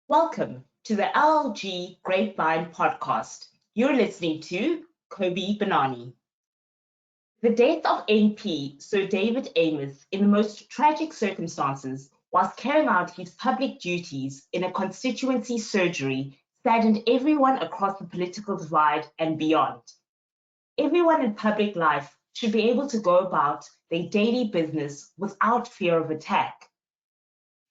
Welcome to the LLG Grapevine podcast. You're listening to Cobi Bonani. The death of MP Sir David Amos in the most tragic circumstances whilst carrying out his public duties in a constituency surgery saddened everyone across the political divide and beyond. Everyone in public life should be able to go about their daily business without fear of attack.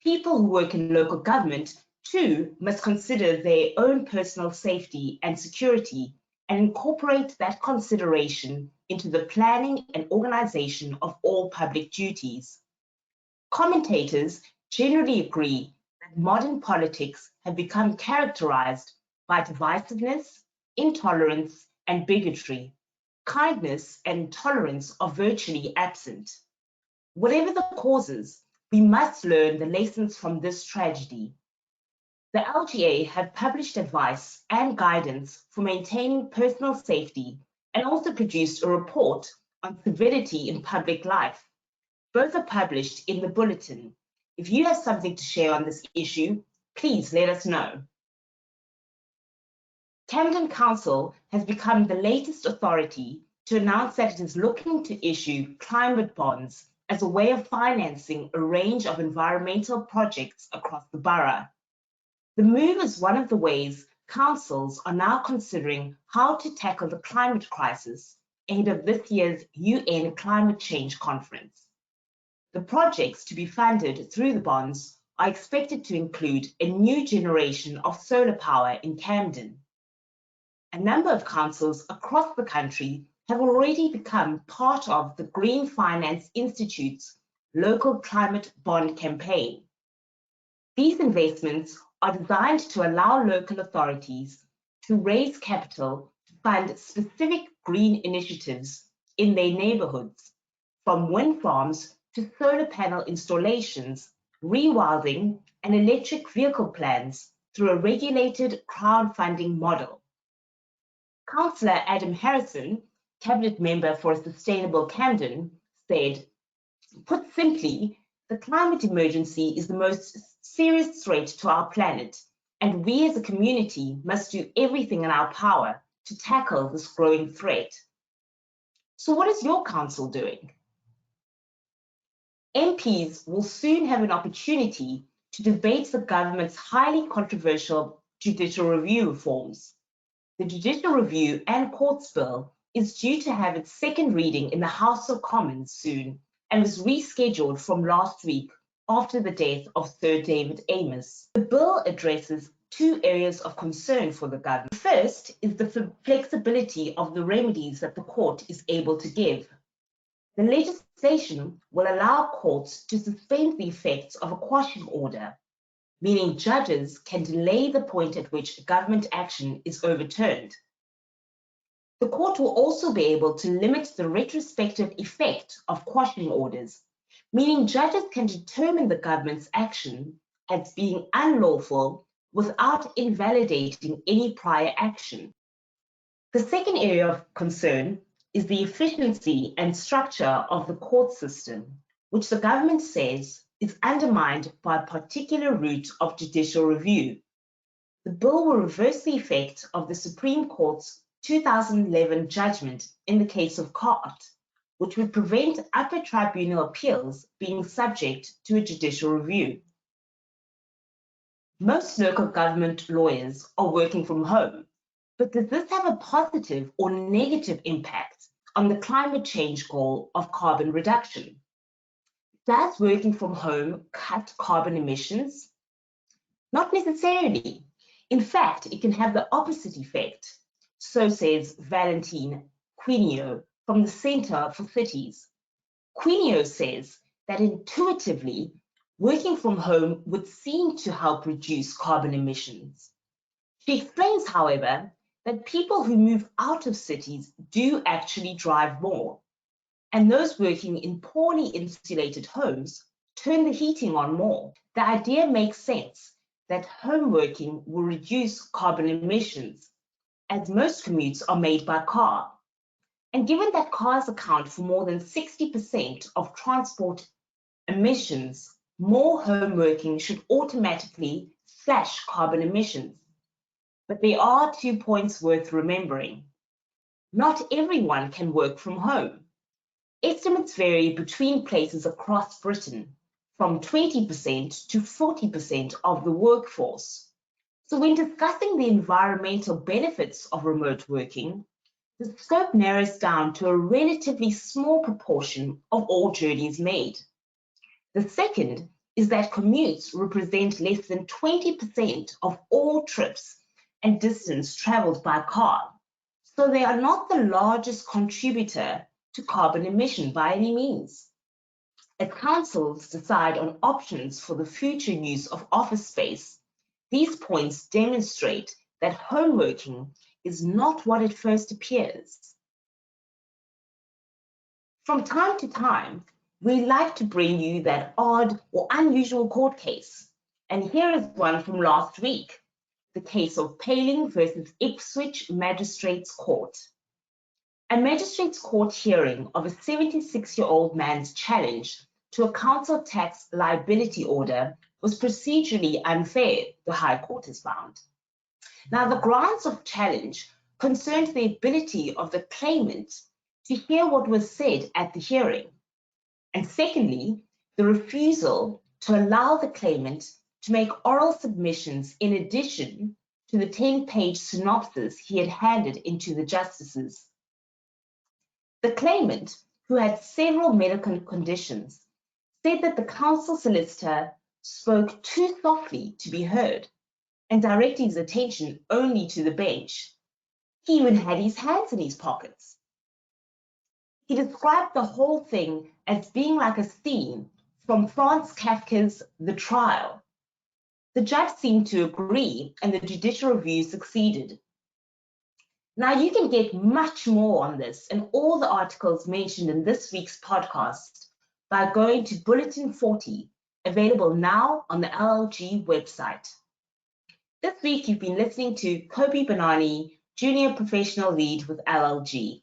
People who work in local government too must consider their own personal safety and security and incorporate that consideration into the planning and organization of all public duties. Commentators generally agree that modern politics have become characterized by divisiveness, intolerance, and bigotry. Kindness and tolerance are virtually absent. Whatever the causes, we must learn the lessons from this tragedy. The LGA have published advice and guidance for maintaining personal safety and also produced a report on civility in public life. Both are published in the bulletin. If you have something to share on this issue, please let us know. Camden Council has become the latest authority to announce that it is looking to issue climate bonds as a way of financing a range of environmental projects across the borough. The move is one of the ways councils are now considering how to tackle the climate crisis ahead of this year's UN Climate Change Conference. The projects to be funded through the bonds are expected to include a new generation of solar power in Camden. A number of councils across the country have already become part of the Green Finance Institute's local climate bond campaign. These investments are designed to allow local authorities to raise capital to fund specific green initiatives in their neighbourhoods, from wind farms to solar panel installations, rewilding and electric vehicle plans through a regulated crowdfunding model. Councillor Adam Harrison, Cabinet Member for a Sustainable Camden, said, "Put simply, the climate emergency is the most serious threat to our planet, and we as a community must do everything in our power to tackle this growing threat." So what is your council doing? MPs will soon have an opportunity to debate the government's highly controversial judicial review reforms. The Judicial Review and Courts Bill is due to have its second reading in the House of Commons soon and was rescheduled from last week after the death of Sir David Amos. The bill addresses two areas of concern for the government. The first is the flexibility of the remedies that the court is able to give. The legislation will allow courts to suspend the effects of a quashing order, meaning judges can delay the point at which government action is overturned. The court will also be able to limit the retrospective effect of quashing orders, meaning judges can determine the government's action as being unlawful without invalidating any prior action. The second area of concern is the efficiency and structure of the court system, which the government says is undermined by a particular route of judicial review. The bill will reverse the effect of the Supreme Court's 2011 judgment in the case of Cart, which would prevent upper tribunal appeals being subject to a judicial review. Most local government lawyers are working from home, but does this have a positive or negative impact on the climate change goal of carbon reduction? Does working from home cut carbon emissions? Not necessarily. In fact, it can have the opposite effect. So says Valentine Quinio from the Centre for Cities. Quinio says that intuitively, working from home would seem to help reduce carbon emissions. She explains, however, that people who move out of cities do actually drive more, and those working in poorly insulated homes turn the heating on more. The idea makes sense that home working will reduce carbon emissions, as most commutes are made by car. And given that cars account for more than 60% of transport emissions, more home working should automatically slash carbon emissions. But there are 2 points worth remembering. Not everyone can work from home. Estimates vary between places across Britain, from 20% to 40% of the workforce. So when discussing the environmental benefits of remote working, the scope narrows down to a relatively small proportion of all journeys made. The second is that commutes represent less than 20% of all trips and distance travelled by car, so they are not the largest contributor to carbon emission by any means. As councils decide on options for the future use of office space, these points demonstrate that home working is not what it first appears. From time to time, we like to bring you that odd or unusual court case, and here is one from last week, the case of Paling versus Ipswich Magistrates Court. A magistrates court hearing of a 76-year-old man's challenge to a council tax liability order was procedurally unfair, the High Court has found. Now, the grounds of challenge concerned the ability of the claimant to hear what was said at the hearing, and secondly, the refusal to allow the claimant to make oral submissions in addition to the 10-page synopsis he had handed into the justices. The claimant, who had several medical conditions, said that the council solicitor spoke too softly to be heard and directed his attention only to the bench. He even had his hands in his pockets. He described the whole thing as being like a scene from Franz Kafka's The Trial. The judge seemed to agree, and the judicial review succeeded. Now, you can get much more on this and all the articles mentioned in this week's podcast by going to Bulletin 40, available now on the LLG website. This week, you've been listening to Cobi Bonani, Junior Professional Lead with LLG.